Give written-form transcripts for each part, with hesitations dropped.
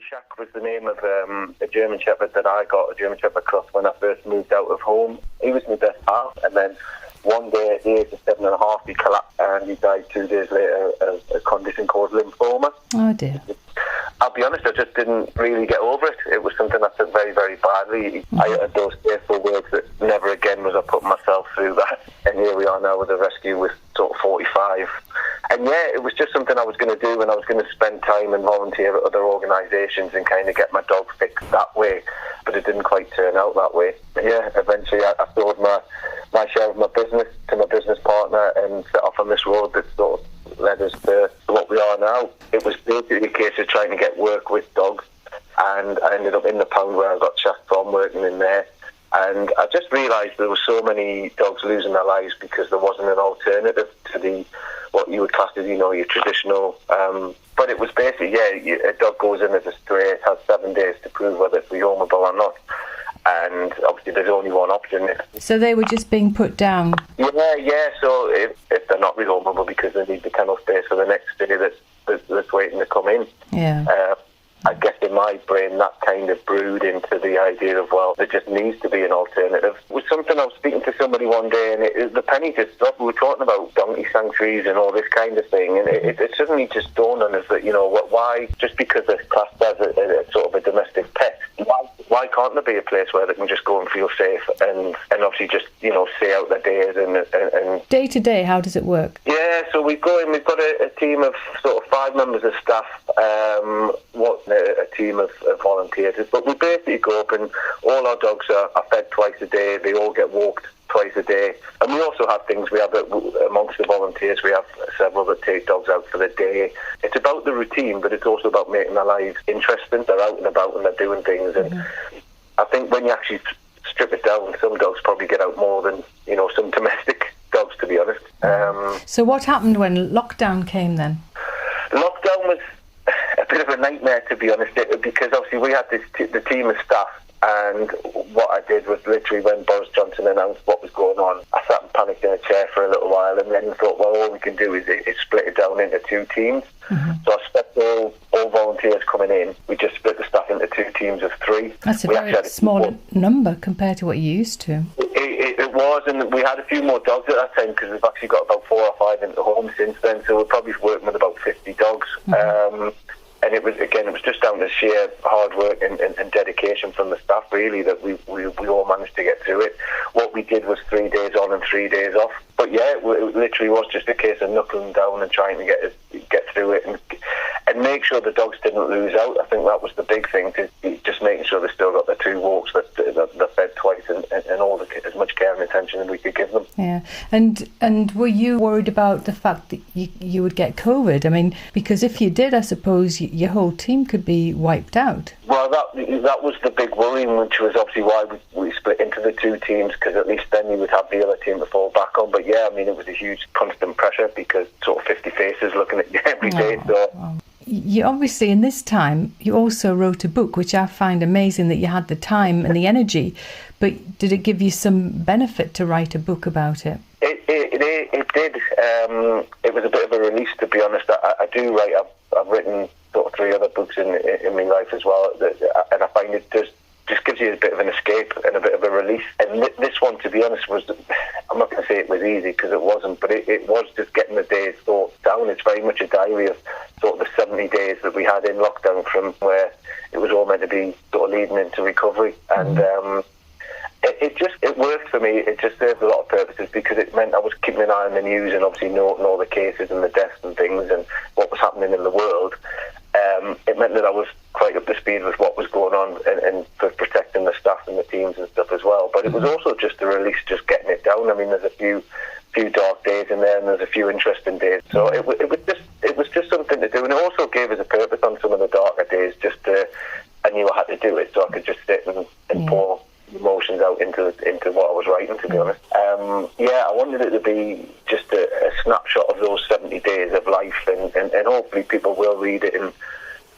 Shaq was the name of a German Shepherd that I got, a German Shepherd cross, when I first moved out of home. He was my best pal, and then one day at the age of 7.5, he collapsed and he died 2 days later of a condition called lymphoma. Oh dear. I'll be honest, I just didn't really get over it. It was something I took very, very badly. I uttered those fearful words that never again was I putting myself through that. And here we are now with a rescue with sort of 45. And yeah, it was just something I was going to do, and I was going to spend time and volunteer at other organisations and kind of get my dog fixed that way. But it didn't quite turn out that way. But yeah, eventually I sold my share of my business to my business partner and set off on this road that sort of led us to what we are now. It was basically a case of trying to get work with dogs, and I ended up in the pound where I got shacked from, working in there. And I just realised there were so many dogs losing their lives because there wasn't an alternative to what you would class as, your traditional. But it was basically, a dog goes in as a stray, it has 7 days to prove whether it's rehomable or not. And obviously there's only one option. So they were just being put down? Yeah. So if they're not rehomable because they need the kennel space for the next stay that's waiting to come in. Yeah. I guess in my brain that kind of brewed into the idea of, well, there just needs to be an alternative. It was something I was speaking to somebody one day, and the penny just dropped. We were talking about donkey sanctuaries and all this kind of thing, and it suddenly just dawned on us that, why, just because they're classed as a sort of a domestic pet, why can't there be a place where they can just go and feel safe and obviously just, stay out their days and... Day to day, how does it work? Yeah, so we've got a team of sort of 5 members of staff, a team of volunteers, but we basically go up and all our dogs are fed twice a day. They all get walked twice a day, and we also have things. We have amongst the volunteers, we have several that take dogs out for the day. It's about the routine, but it's also about making their lives interesting. They're out and about and they're doing things, and I think when you actually strip it down, some dogs probably get out more than some domestic dogs, to be honest. So what happened when lockdown came then? Lockdown was a bit of a nightmare, to be honest, because obviously we had the team of staff, and what I did was literally when Boris Johnson announced what was going on, I sat and panicked in a chair for a little while and then thought, well, all we can do is split it down into 2 teams. Mm-hmm. So I split all volunteers coming in. We just split the staff into 2 teams of 3. That's a very small number compared to what you used to. It was, and we had a few more dogs at that time because we've actually got about 4 or 5 into home since then, so we're probably working with about 50 dogs. Mm-hmm. And it was just down to sheer hard work and dedication from the staff, really, that we all managed to get through it. What we did was 3 days on and 3 days off. But yeah, it literally was just a case of knuckling down and trying to get through it and make sure the dogs didn't lose out. I think that was the big thing, just making sure they still got their 2 walks, that they're fed twice, and all as much care and attention as we could give them. Yeah, and were you worried about the fact that you would get COVID? I mean, because if you did, I suppose your whole team could be wiped out. Well, that was the big worry, which was obviously why we split into the 2 teams, because at least then you would have the other team to fall back on. But yeah, I mean, it was a huge constant pressure because sort of 50 faces looking at you every day. So. You obviously, in this time, you also wrote a book, which I find amazing that you had the time and the energy. But did it give you some benefit to write a book about it? It did. It was a bit of a release, to be honest. I do write. I've written sort of 3 other books in my life as well, and I find it just gives you a bit of an escape and a bit of a release. And this one, to be honest, I'm not going to say it was easy, because it wasn't, but it was just getting the day's thoughts down. It's very much a diary of sort of the 70 days that we had in lockdown, from where it was all meant to be sort of leading into recovery. And it worked for me. It just served a lot of purposes, because it meant I was keeping an eye on the news and obviously noting all the cases and the deaths and things and what was happening in the world. It meant that I was quite up to speed with what was going on and for protecting the staff and the teams and stuff as well. But it was also just a release, just getting it down. I mean, there's a few dark days in there, and there's a few interesting days. So it was just something to do, and it also gave us a purpose on some of the darker days. I knew I had to do it, so I could just sit and pour emotions out into what I was writing, to be honest. I wanted it to be just a snapshot of those 70 days of life, and hopefully people will read it in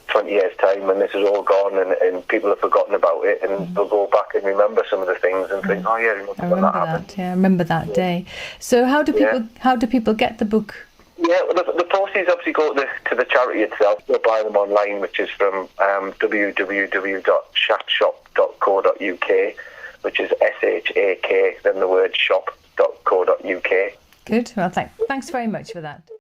20 years' time when this is all gone and people have forgotten about it, and they'll go back and remember some of the things and think, oh yeah, I remember that. Yeah, I remember that day. So how do people get the book? Yeah, well, the proceeds obviously go to the charity itself. You'll buy them online, which is from www.shatshop.co.uk, which is SHAK, then the word shop.co.uk. Good. Well, thanks very much for that.